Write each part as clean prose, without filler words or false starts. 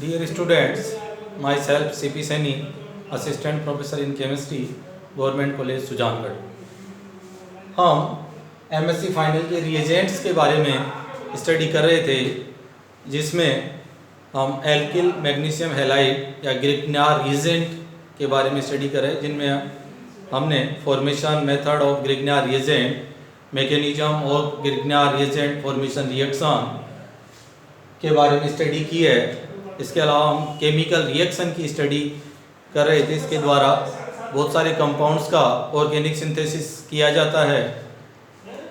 Dear students, myself C.P. Saini, Assistant Professor in Chemistry, Government College Sujangarh. हम MSc final के reagents के बारे में स्टडी कर रहे थे, जिसमें हम एल्किल मैग्नीशियम हैलाइड या ग्रिग्नार रिएजेंट के बारे में स्टडी कर रहे हैं, जिनमें हमने formation method of Grignard reagent, mechanism of Grignard reagent formation reaction के बारे में स्टडी की है। इसके अलावा हम केमिकल रिएक्शन की स्टडी कर रहे थे। इसके द्वारा बहुत सारे कंपाउंड्स का ऑर्गेनिक सिंथेसिस किया जाता है,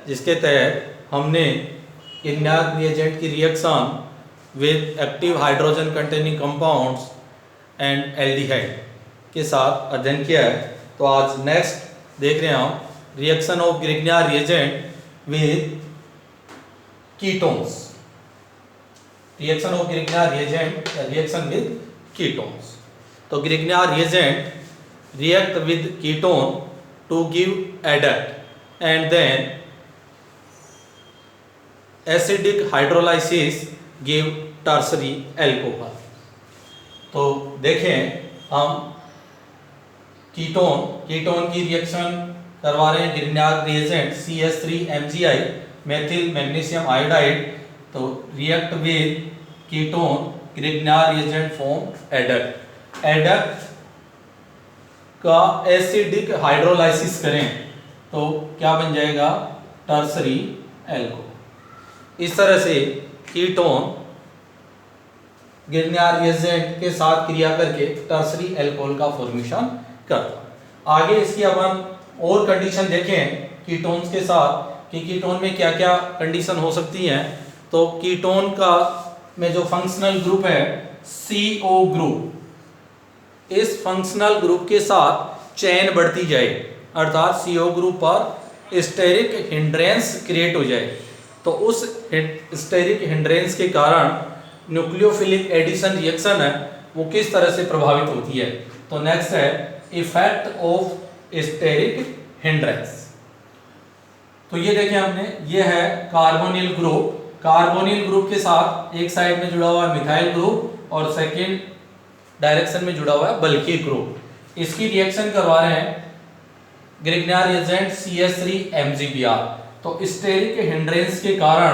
जिसके तहत हमने ग्रिग्नार रिएजेंट की reaction with active hydrogen containing compounds and aldehyde के साथ अध्ययन किया है। तो आज नेक्स्ट देख रहे हैं हम reaction of Grignard reagent with ketones. Reaction of Grignard reagent reaction with ketones. तो Grignard reagent react with ketone to give adduct and then acidic hydrolysis give tertiary alcohol. तो देखें हम कीटोन की रिएक्शन करवा रहे हैं Grignard reagent CH3MgI methyl magnesium iodide. तो react with ketone Grignard reagent form adduct. Adduct का acidic hydrolysis करें तो क्या बन जाएगा? Tertiary alcohol. इस तरह से कीटोन ग्रिग्नार रिएजेंट के साथ क्रिया करके टर्सरी एल्कोहल का फॉर्मेशन करता। आगे इसकी अब हम और कंडीशन देखें कीटोन्स के साथ कि कीटोन में क्या क्या कंडीशन हो सकती हैं। तो कीटोन का में जो फंक्शनल ग्रुप है CO ग्रुप, इस फंक्शनल ग्रुप के साथ चेन बढ़ती जाए, अर्थात CO ग्रुप पर स्टेरिक हिंड्रेंस क्रिएट हो जाए। तो उस स्टेरिक हिंड्रेंस के कारण न्यूक्लियोफिलिक एडिशन रिएक्शन है वो किस तरह से प्रभावित होती है। तो नेक्स्ट है इफेक्ट ऑफ स्टेरिक हिंड्रेंस। तो ये देखें हमने, ये है कार्बोनिल ग्रुप। कार्बोनिल ग्रुप के साथ एक साइड में जुड़ा हुआ है मिथाइल ग्रुप और सेकेंड डायरेक्शन में जुड़ा हुआ है बल्कि ग्रुप। इसकी रिएक्शन करवा रहे हैं ग्रिग्नार रिएजेंट CH3MgBr। तो स्टेरिक हिंड्रेंस के कारण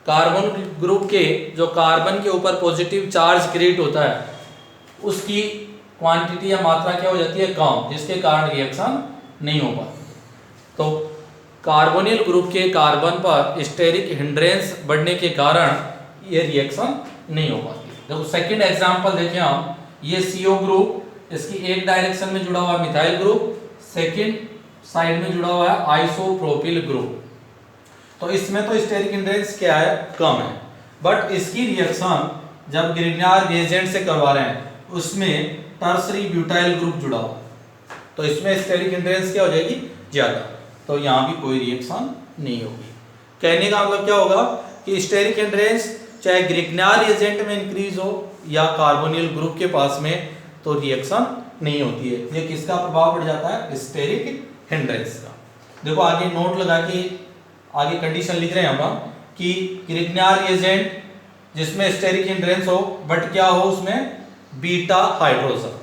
कार्बन ग्रुप के जो कार्बन के ऊपर पॉजिटिव चार्ज क्रिएट होता है उसकी क्वांटिटी या मात्रा क्या हो जाती है? कम, जिसके कारण रिएक्शन नहीं हो पाती। तो कार्बोनिल ग्रुप के कार्बन पर स्टेरिक हिंड्रेंस बढ़ने के कारण ये रिएक्शन नहीं हो पाती। देखो सेकंड एग्जांपल देखें हम, ये CO ग्रुप, इसकी एक डायरेक्शन में जुड़ा हुआ मिथाइल ग्रुप, सेकंड साइड में जुड़ा हुआ है आइसोप्रोपिल ग्रुप। तो इसमें तो स्टेरिक हिंड्रेंस क्या है? कम है। बट इसकी रिएक्शन जब ग्रिग्नार रिएजेंट से करवा रहे हैं उसमें टर्सरी ब्यूटाइल ग्रुप जुड़ा हुआ, तो इसमें स्टेरिक हिंड्रेंस क्या हो जाएगी? ज्यादा। तो यहाँ भी कोई रिएक्शन नहीं होगी। कहने का मतलब क्या होगा कि स्टेरिक हिंड्रेंस चाहे ग्रिग्नार रिएजेंट में इंक्रीज हो या कार्बोनिल ग्रुप के पास में, तो रिएक्शन नहीं होती है। ये किसका प्रभाव पड़ जाता है? स्टेरिक हिंड्रेंस का। देखो आगे नोट लगा के आगे कंडीशन लिख रहे हैं हम कि ग्रिग्नार रिएजेंट जिसमें स्टेरिक हिंड्रेंस हो बट क्या हो उसमें? Beta hydrogen.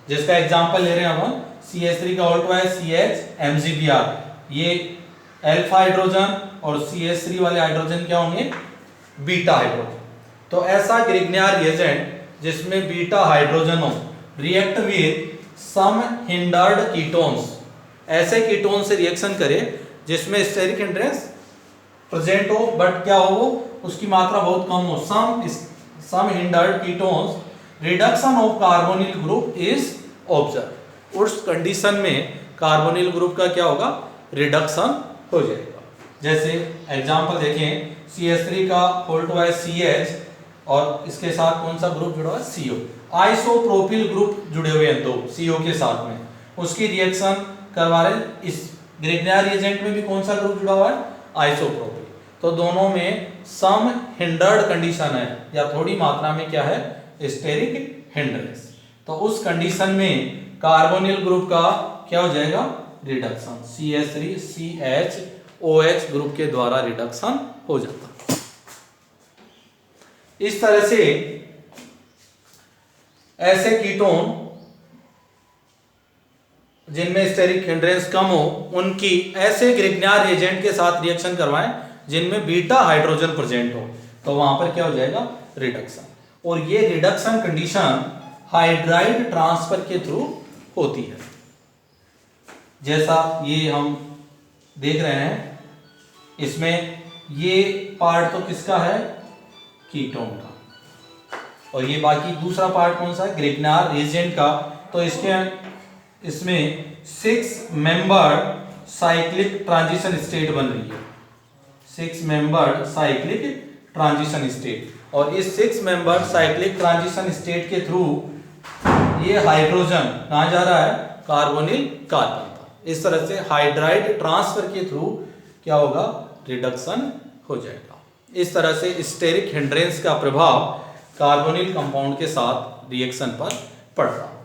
जिसका एग्जांपल ले रहे हैं हम CH3 का उल्टा है CH_MgBr। ये अल्फा हाइड्रोजन और CH3 वाले हाइड्रोजन क्या होंगे? Beta hydrogen. तो ऐसा ग्रिग्नार रिएजेंट जिसमें बीटा हाइड्रोजन हो react with some hindered ketones, ऐसे कीटोन से रिएक्शन करे जिसमें स्टेरिक हिंड्रेंस प्रेजेंट हो बट क्या हो? उसकी मात्रा बहुत कम हो। Some hindered ketones reduction of carbonyl group is observe. उस कंडीशन में कार्बोनिल ग्रुप का क्या होगा? रिडक्शन हो जाएगा। जैसे एग्जांपल देखें, CH3 का उल्टा है CH और इसके साथ कौन सा ग्रुप जुड़ा हुआ है? CO। आइसोप्रोपिल ग्रुप जुड़े हुए हैं दो CO के साथ में, उसकी रिएक्शन करवा रहे हैं। इस ग्रिग्नार रिएजेंट में भी कौन सा ग्रुप जुड़ा हुआ है? आइसोप्रोपिल। तो दोनों में सम हिंडर्ड कंडीशन है या थोड़ी मात्रा में क्या है? Steric hindrance. तो उस कंडीशन में कार्बोनिल ग्रुप का क्या हो जाएगा? रिडक्शन। CH3 CHOH ग्रुप के द्वारा रिडक्शन हो जाता। इस तरह से ऐसे कीटोन जिनमें स्टेरिक हिंड्रेंस कम हो, उनकी ऐसे ग्रिग्नार रिएजेंट के साथ रिएक्शन करवाएं जिनमें बीटा हाइड्रोजन प्रेजेंट हो, तो वहां पर क्या हो जाएगा, रिडक्शन। और ये रिडक्शन कंडीशन हाइड्राइड ट्रांसफर के थ्रू होती है। जैसा ये हम देख रहे हैं, इसमें ये पार्ट तो किसका है, कीटोन का, और ये बाकी दूसरा पार्ट कौन सा है, ग्रिग्नार रिएजेंट का। तो इसमें 6 मेंबर साइक्लिक ट्रांजिशन स्टेट बन रही है, 6 मेंबर साइक्लिक ट्रांजिशन स्टेट। और इस 6 मेंबर साइक्लिक ट्रांजिशन स्टेट के थ्रू ये हाइड्रोजन कहाँ जा रहा है, कार्बोनिल कार्बन पर। इस तरह से हाइड्राइड ट्रांसफर के थ्रू क्या होगा, रिडक्शन हो जाएगा। इस तरह से स्टेरिक हिंड्रेंस का प्रभाव कार्बोनिल कंपाउंड के साथ रिएक्शन पर पड़ रहा है।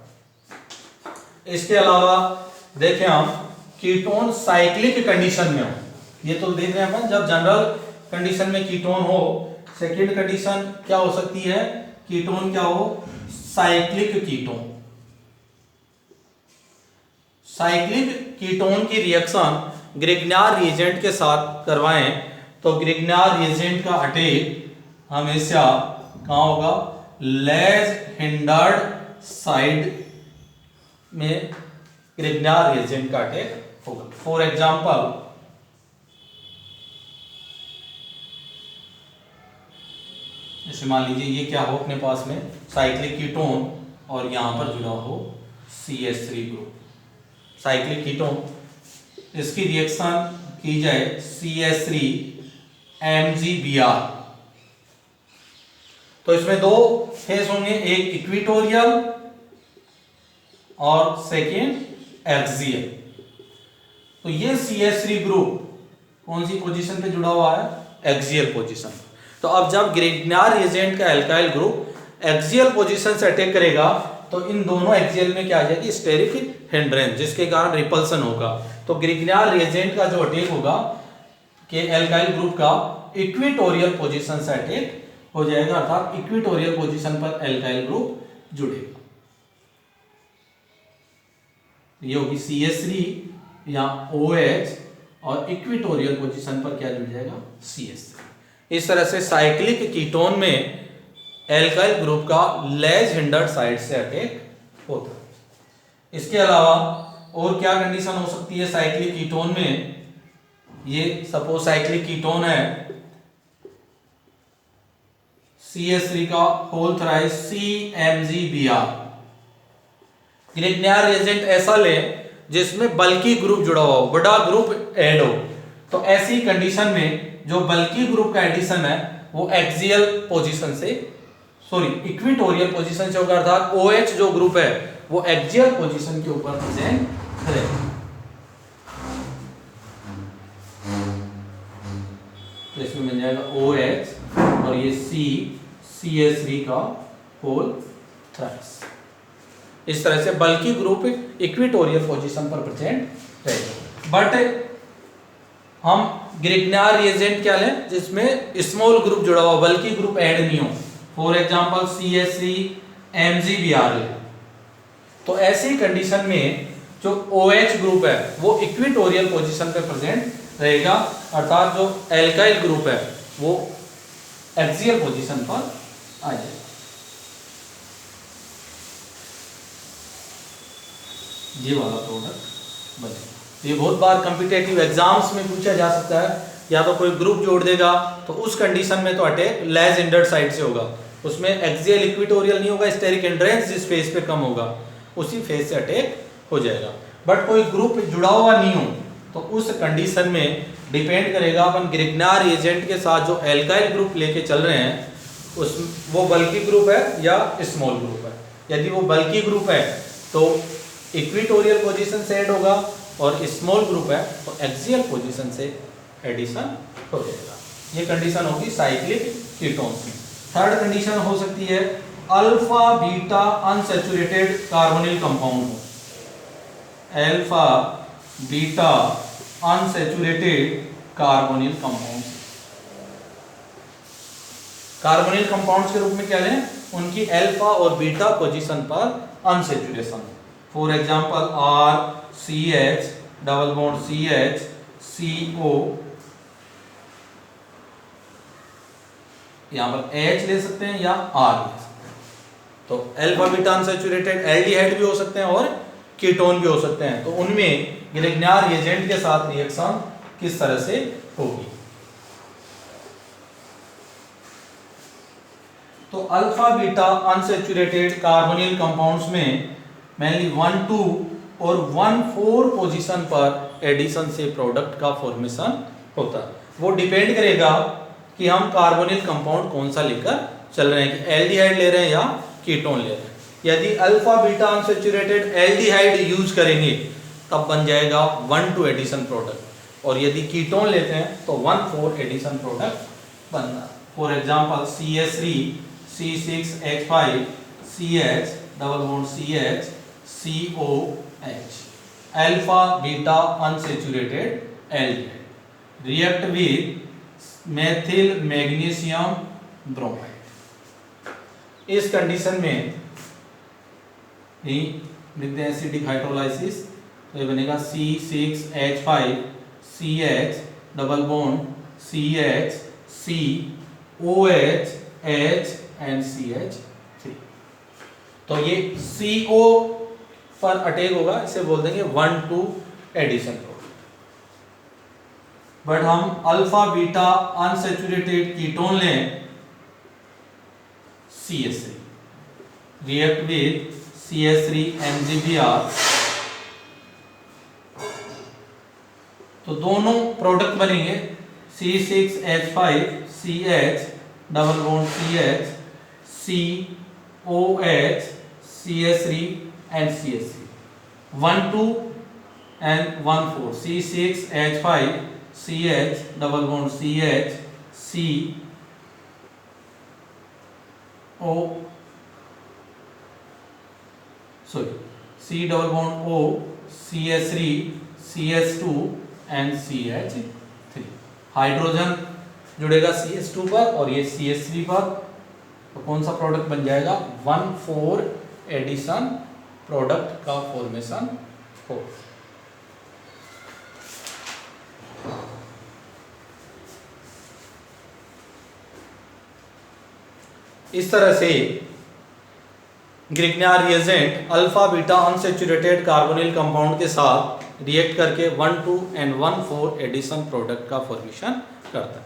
इसके अलावा देखें हम, कीटोन साइक्लिक कंडीशन में हो, ये तो देख रहे हैं अपन, जब जनरल कंडीशन में कीटोन हो, सेकेंड कंडीशन क्या हो सकती है, कीटोन क्या हो, साइक्लिक कीटोन। साइक्लिक कीटोन की रिएक्शन ग्रिग्नार रिएजेंट के साथ करवाएं तो ग्रिग्नार रिएजेंट का अटैक हमेशा कहाँ होगा, लेज हिंडर्ड साइड में ग्रिग्नार रिएजेंट का अटैक होगा। फॉर एग्जांपल, जैसे मान लीजिए ये क्या हो अपने पास में, साइक्लिक कीटोन और यहां पर जुड़ा हो CH3 ग्रुप, साइक्लिक कीटोन, इसकी रिएक्शन की जाए CH3 MgBr, तो इसमें दो फेस होंगे, एक इक्विटोरियल और सेकेंड एक्सियल। तो ये CH3 ग्रुप कौन सी पोजीशन पे जुड़ा हुआ है, एक्सियल पोजीशन। तो अब जब ग्रिग्नार रिएजेंट का एल्काइल ग्रुप एक्सियल पोजीशन से अटैक करेगा तो इन दोनों एक्सियल में क्या आ जाएगी, स्टेरिक हिंड्रेंस, जिसके कारण रिपल्सन होगा। तो ग्रिग्नार रिएजेंट का जो अटैक होगा कि एल्काइल ग्रुप का इक्विटोरियल पोजीशन से अटैक हो जाएगा, अर्थात इक्विटोरियल पोजीशन पर एल्काइल ग्रुप जुड़ेगा। ये होगी CH3 या OH और इक्विटोरियल पोजीशन पर क्या जुड़ जाएगा, CH3। इस तरह से साइक्लिक कीटोन में एल्काइल ग्रुप का लेज हिंडर्ड साइड से अटैक होता है। इसके अलावा और क्या कंडीशन हो सकती है साइक्लिक कीटोन में, ये सपोज साइक्लिक कीटोन है CH3 का होल थ्राइस CMgBr, ग्रिग्नार रिएजेंट ऐसा ले जिसमें बल्की ग्रुप जुड़ा हुआ हो, बड़ा ग्रुप ऐड हो, तो ऐसी कंडीशन में जो बल्की ग्रुप का एडिशन है वो एक्सियल पोजीशन से, सॉरी इक्विटोरियल पोजीशन से होगा, अर्थात OH जो ग्रुप है वो एक्सियल पोजीशन के ऊपर प्रेजेंट करेगा। तो इसमें मिल जाएगा OH और ये CH3 का होल थ्राइस। इस तरह से बल्की ग्रुप इक्विटोरियल पोजीशन पर प्रेजेंट रहेगा। बट हम ग्रिग्नार रिएजेंट क्या लें जिसमें स्मॉल ग्रुप जुड़ा हुआ, बल्कि ग्रुप ऐड नहीं हो, फॉर एग्जांपल CH3 MgBr ले, तो ऐसी कंडीशन में जो OH ग्रुप है वो इक्विटोरियल पोजीशन पे प्रेजेंट रहेगा, अर्थात जो एल्काइल ग्रुप है वो एक्सियल पोजीशन पर आ जाएगा। ये वाला प्रोडक्ट बनेगा। ये बहुत बार कॉम्पिटिटिव एग्जाम्स में पूछा जा सकता है, या तो कोई ग्रुप जोड़ देगा तो उस कंडीशन में तो अटैक लेज हिंडर्ड साइड से होगा, उसमें एक्सियल इक्विटोरियल नहीं होगा, स्टेरिक हिंड्रेंस जिस फेज पे कम होगा उसी फेज से अटैक हो जाएगा। बट कोई ग्रुप जुड़ा हुआ नहीं हो तो उस कंडीशन में डिपेंड करेगा अपन ग्रिग्नार रिएजेंट के साथ जो एल्काइल ग्रुप लेके चल रहे हैं उस वो बल्की ग्रुप है या स्मॉल ग्रुप है। यदि वो बल्की ग्रुप है तो इक्विटोरियल पोजीशन से ऐड होगा, और स्मॉल ग्रुप है तो एक्सियल पोजीशन से एडिशन हो जाएगा। ये कंडीशन होगी साइक्लिक कीटोन्स में। थर्ड कंडीशन हो सकती है alpha beta unsaturated carbonyl compound हो, alpha beta unsaturated carbonyl compound. Carbonyl compounds के रूप में क्या लें, उनकी अल्फा और बीटा पोजीशन पर unsaturation. For example RCH double bond CH CO, यहां पर H ले सकते हैं या R ले सकते हैं। तो अल्फा बीटा अनसैचुरेटेड एल्डिहाइड भी हो सकते हैं और कीटोन भी हो सकते हैं। तो उनमें ग्रिग्नार रिएजेंट के साथ रिएक्शन किस तरह से होगी। तो alpha beta unsaturated carbonyl compounds में मेनली 1-2 और 1-4 पोजीशन पर एडिशन से प्रोडक्ट का फॉर्मेशन होता है। वो डिपेंड करेगा कि हम कार्बोनिल कंपाउंड कौन सा लेकर चल रहे हैं, कि एल्डिहाइड ले रहे हैं या कीटोन ले रहे हैं। यदि alpha beta unsaturated aldehyde use करेंगे तब बन जाएगा 1-2 एडिशन प्रोडक्ट, और यदि कीटोन लेते हैं तो 1-4 एडिशन प्रोडक्ट बनना। For example CH3 C6H5 CH double bond CH COH, alpha beta unsaturated aldehyde react with methyl magnesium bromide. इस कंडीशन में लिखते हैं एसिडिक हाइड्रोलाइसिस, तो ये बनेगा C6H5 CH double bond CH COH H and CH3। तो ये CO पर अटैक होगा, इसे बोल देंगे 1-2 एडिशन प्रोडक्ट। बट हम अल्फा बीटा अनसैचुरेटेड कीटोन लें CH3 react with CH3 MgBr, तो दोनों प्रोडक्ट बनेंगे C6H5 CH double bond CH COH CH3 and CH3, 1-2 and 1-4 C6H5 CH double bond CH C double bond O CH3 CH2 and CH3। Hydrogen जुड़ेगा CH2 पर और ये CH3 पर, तो कौन सा प्रोडक्ट बन जाएगा, 1-4 एडिशन प्रोडक्ट का फॉर्मेशन हो। इस तरह से Grignard reagent alpha beta unsaturated carbonyl compound के साथ रिएक्ट करके 1-2 and 1-4 एडिशन प्रोडक्ट का फॉर्मेशन करता है।